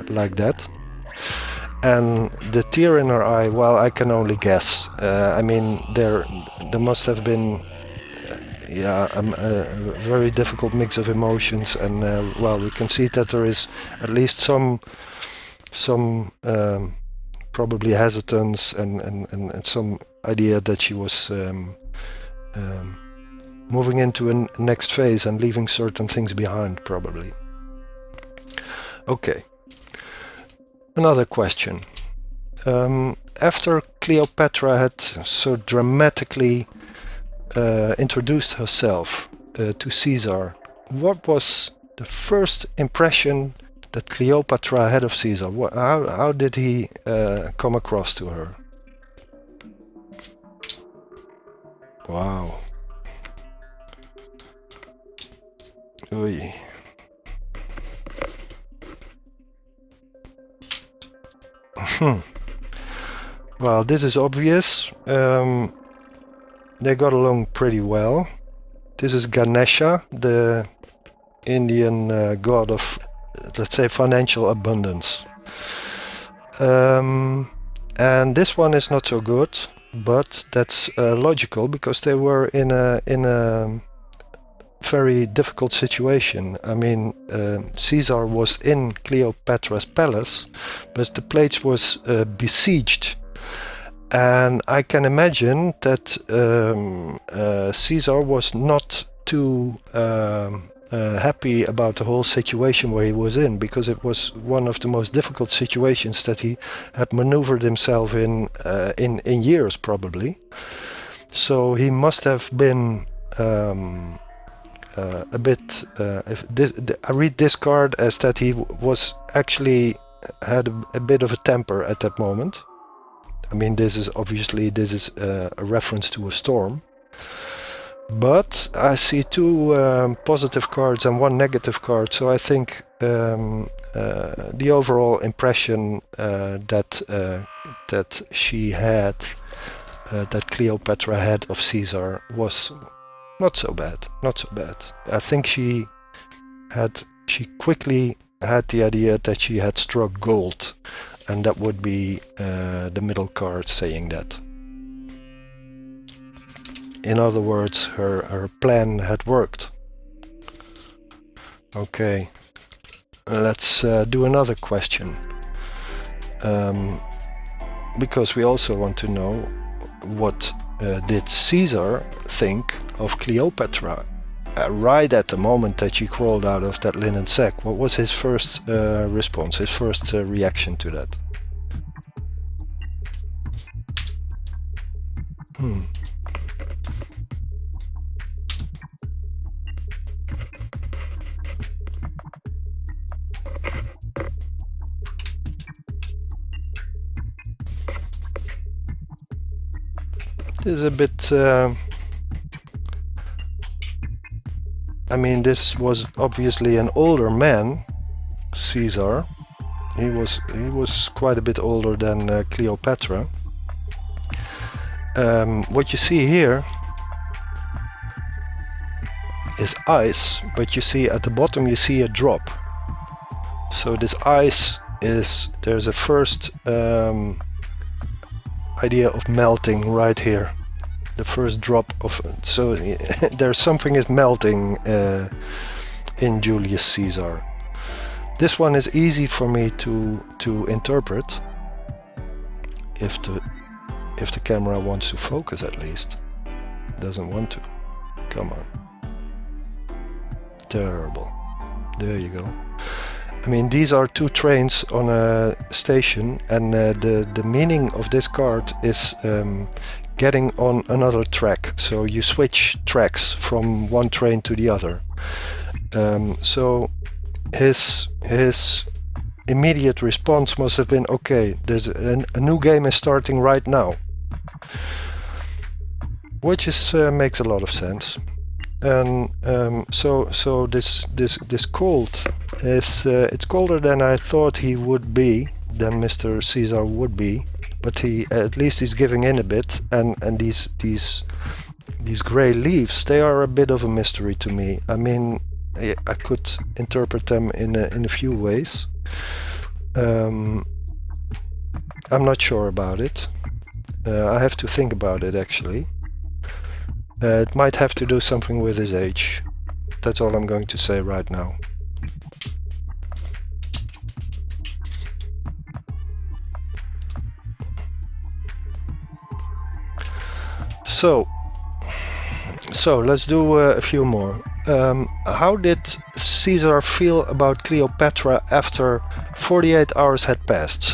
like that. And the tear in her eye, well, I can only guess. I mean, there must have been a very difficult mix of emotions, and well, we can see that there is at least some probably hesitance and some idea that she was moving into a next phase and leaving certain things behind, probably. Okay. Another question. After Cleopatra had so dramatically introduced herself to Caesar, what was the first impression that Cleopatra had of Caesar? How did he come across to her? Wow. Oy. Well, this is obvious. They got along pretty well. This is Ganesha, the Indian god of, let's say, financial abundance. And this one is not so good, but that's logical, because they were in a very difficult situation. I mean, Caesar was in Cleopatra's palace, but the place was besieged. And I can imagine that Caesar was not too happy about the whole situation where he was in, because it was one of the most difficult situations that he had maneuvered himself in years, probably. So he must have been a bit. I read this card as that he was actually had a bit of a temper at that moment. I mean, this is a reference to a storm. But I see two positive cards and one negative card, so I think the overall impression that she had, that Cleopatra had of Caesar, was not so bad. I think she quickly had the idea that she had struck gold, and that would be the middle card saying that. In other words, her plan had worked. Okay, let's do another question. Because we also want to know, what did Caesar think of Cleopatra right at the moment that she crawled out of that linen sack? What was his first response, his first reaction to that? This is a bit... I mean, this was obviously an older man, Caesar. He was quite a bit older than Cleopatra. What you see here is ice, but you see at the bottom you see a drop. So this ice is, there's a first idea of melting right here. The first drop of, so there's something is melting in Julius Caesar. This one is easy for me to interpret, if the camera wants to focus at least. It doesn't want to. Come on. Terrible. There you go. I mean, these are two trains on a station, and the meaning of this card is getting on another track. So you switch tracks from one train to the other. So his immediate response must have been, okay, there's a new game is starting right now, which is makes a lot of sense. And so this cold is it's colder than I thought he would be, than Mr. Caesar would be, but he at least he's giving in a bit. And these gray leaves, they are a bit of a mystery to me. I mean, I could interpret them in a few ways. I'm not sure about it. I have to think about it, actually. It might have to do something with his age. That's all I'm going to say right now. So let's do a few more. How did Caesar feel about Cleopatra after 48 hours had passed?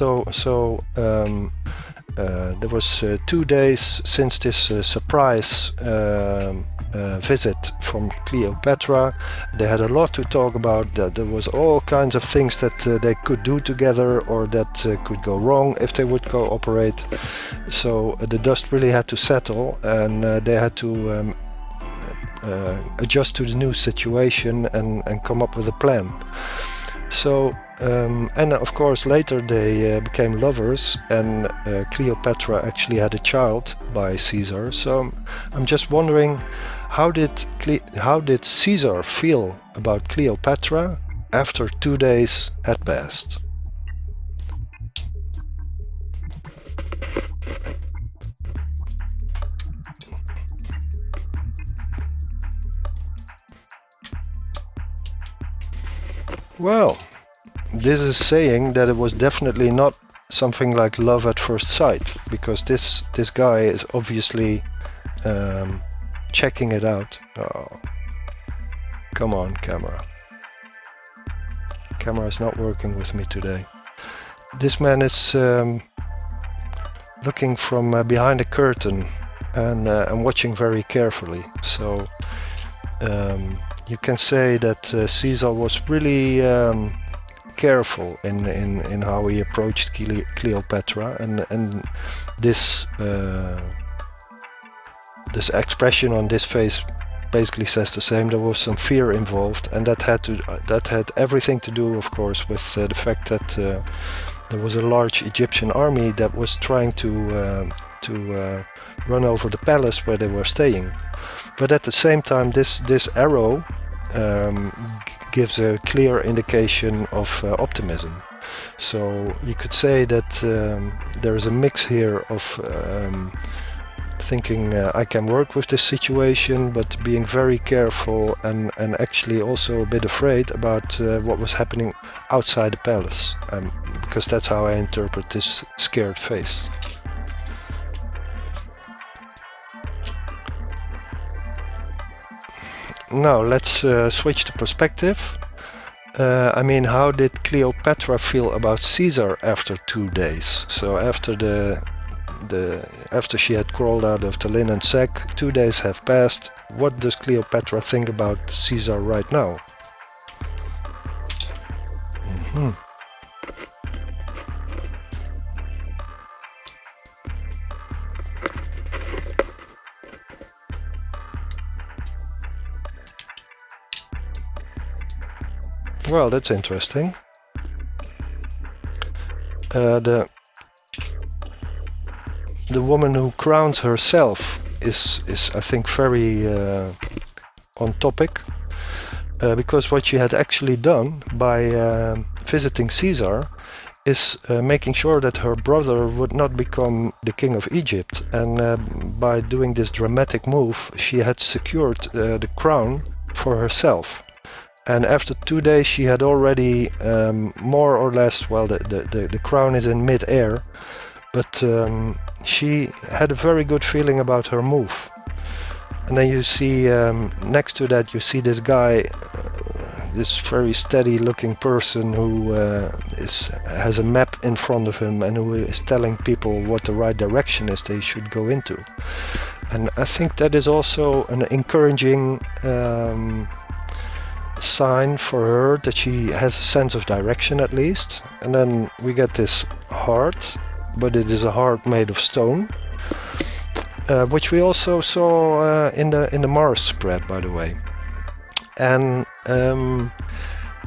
There was 2 days since this surprise visit from Cleopatra. They had a lot to talk about. There was all kinds of things that they could do together, or that could go wrong if they would cooperate. So the dust really had to settle, and they had to adjust to the new situation and come up with a plan. So and of course later they became lovers, and Cleopatra actually had a child by Caesar. So I'm just wondering, how did Caesar feel about Cleopatra after 2 days had passed? Well, this is saying that it was definitely not something like love at first sight, because this guy is obviously checking it out. Oh, come on, camera. Camera is not working with me today. This man is looking from behind a curtain and watching very carefully. So you can say that Caesar was really careful in how he approached Cleopatra, and this expression on this face basically says the same. There was some fear involved, and that had everything to do, of course, with the fact that there was a large Egyptian army that was trying to run over the palace where they were staying. But at the same time, this arrow gives a clear indication of optimism. So you could say that there is a mix here of thinking I can work with this situation, but being very careful and actually also a bit afraid about what was happening outside the palace, because that's how I interpret this scared face. Now let's switch to perspective. I mean, how did Cleopatra feel about Caesar after 2 days? So after after she had crawled out of the linen sack, 2 days have passed. What does Cleopatra think about Caesar right now? Well, that's interesting. The woman who crowns herself is I think very on topic, because what she had actually done by visiting Caesar is making sure that her brother would not become the king of Egypt, and by doing this dramatic move she had secured the crown for herself. And after 2 days she had already more or less, well, the crown is in mid-air, but she had a very good feeling about her move. And then you see next to that you see this guy this very steady-looking person who has a map in front of him and who is telling people what the right direction is they should go into. And I think that is also an encouraging sign for her that she has a sense of direction at least. And then we get this heart, but it is a heart made of stone, which we also saw in the Mars spread, by the way. And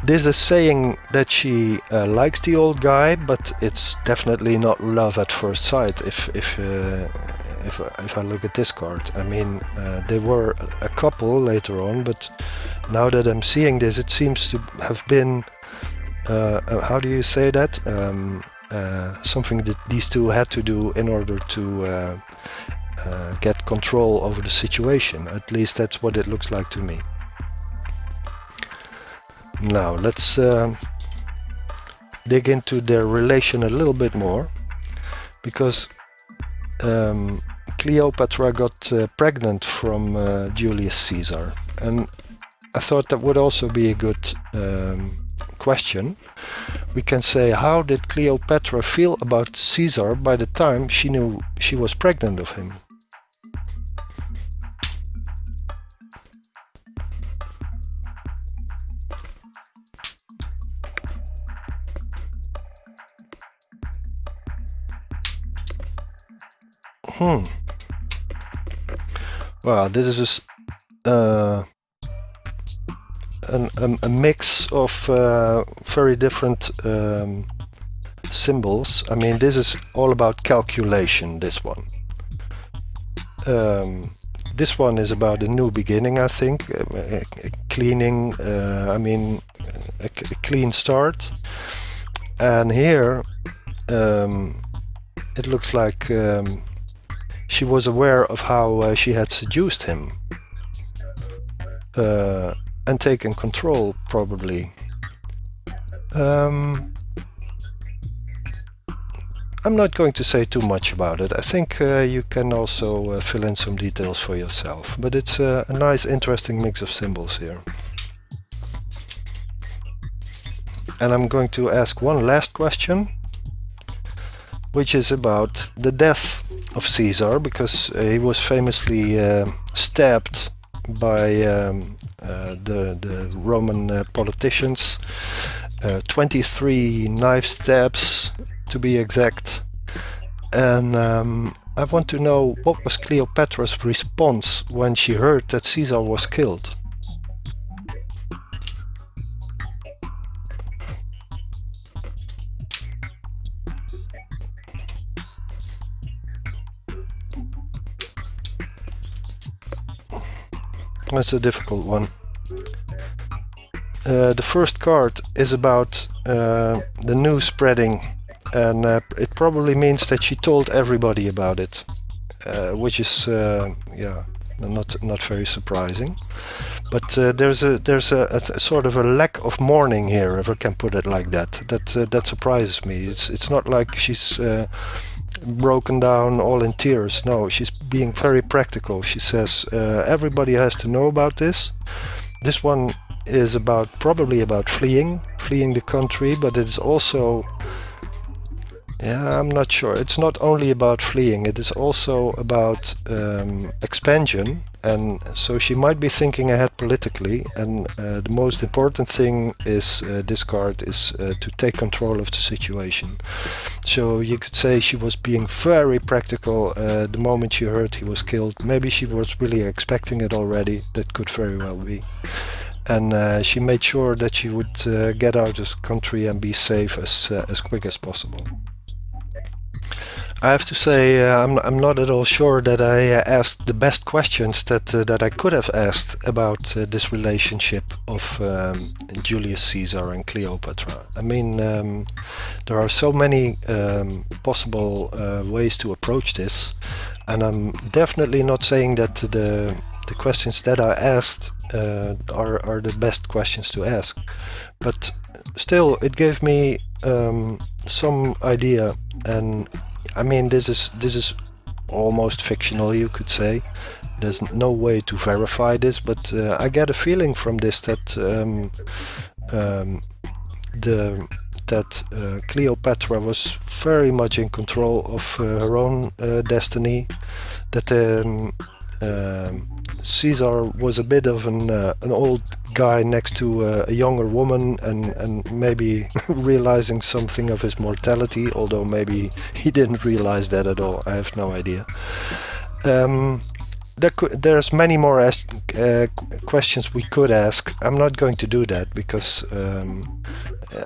this is saying that she likes the old guy, but it's definitely not love at first sight. If I look at this card, I mean, they were a couple later on, but now that I'm seeing this, it seems to have been how do you say that? Something that these two had to do in order to get control over the situation. At least that's what it looks like to me. Now let's dig into their relation a little bit more, because Cleopatra got pregnant from Julius Caesar, and I thought that would also be a good question. We can say, how did Cleopatra feel about Caesar by the time she knew she was pregnant of him? Well, this is a mix of very different symbols. I mean, this is all about calculation, this one. This one is about a new beginning, I think, a cleaning, I mean, a clean start. And here it looks like she was aware of how she had seduced him and taken control, probably. I'm not going to say too much about it. I think you can also fill in some details for yourself, but it's a nice, interesting mix of symbols here. And I'm going to ask one last question, which is about the death of Caesar, because he was famously stabbed by the Roman politicians, 23 knife stabs to be exact. And I want to know, what was Cleopatra's response when she heard that Caesar was killed? That's a difficult one. The first card is about the news spreading, and it probably means that she told everybody about it, which is yeah, not very surprising. But there's a sort of a lack of mourning here, if I can put it like that. That surprises me. It's not like she's broken down all in tears. No, she's being very practical. She says everybody has to know about this. This one is probably about fleeing the country, but it's also, yeah, I'm not sure. It's not only about fleeing, it is also about expansion. And so she might be thinking ahead politically, and the most important thing is this card is to take control of the situation. So you could say she was being very practical the moment she heard he was killed. Maybe she was really expecting it already. That could very well be. And she made sure that she would get out of the country and be safe as quick as possible. I have to say, I'm not at all sure that I asked the best questions that I could have asked about this relationship of Julius Caesar and Cleopatra. I mean, there are so many possible ways to approach this, and I'm definitely not saying that the questions that I asked are the best questions to ask. But still, it gave me some idea, and I mean, this is almost fictional, you could say. There's no way to verify this, but I get a feeling from this that Cleopatra was very much in control of her own destiny. That Caesar was a bit of an old guy next to a younger woman, and maybe realizing something of his mortality, although maybe he didn't realize that at all. I have no idea. There's many more questions we could ask. I'm not going to do that because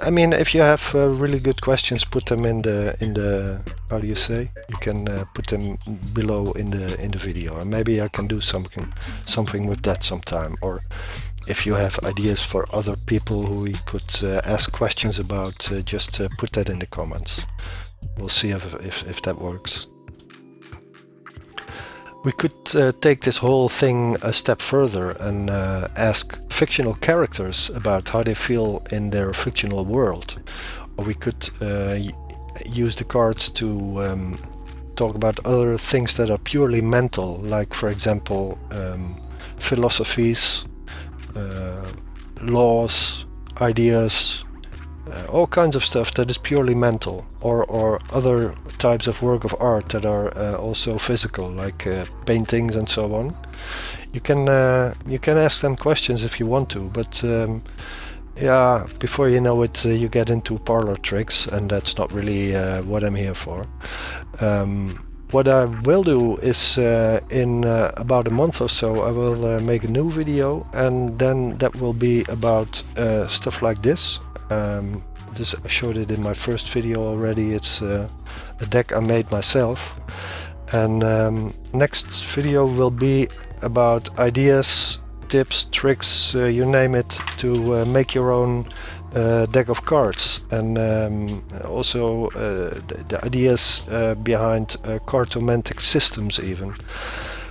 I mean, if you have really good questions, put them in the how do you say? You can put them below in the video, and maybe I can do something with that sometime. Or if you have ideas for other people who we could ask questions about, just put that in the comments. We'll see if that works. We could take this whole thing a step further and ask fictional characters about how they feel in their fictional world. Or we could use the cards to talk about other things that are purely mental, like, for example, philosophies, laws, ideas, all kinds of stuff that is purely mental, or other types of work of art that are also physical, like paintings and so on. You can ask them questions if you want to, but yeah, before you know it, you get into parlor tricks, and that's not really what I'm here for. What I will do is in about a month or so I will make a new video, and then that will be about stuff like this. I showed it in my first video already. It's a deck I made myself, and next video will be about ideas, tips, tricks, you name it, to make your own deck of cards, and also the ideas behind cartomantic systems even.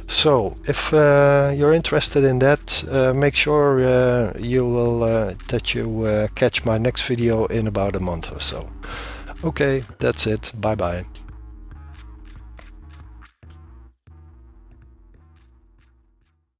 So if you're interested in that, make sure you will that you catch my next video in about a month or so. Okay, that's it. Bye bye.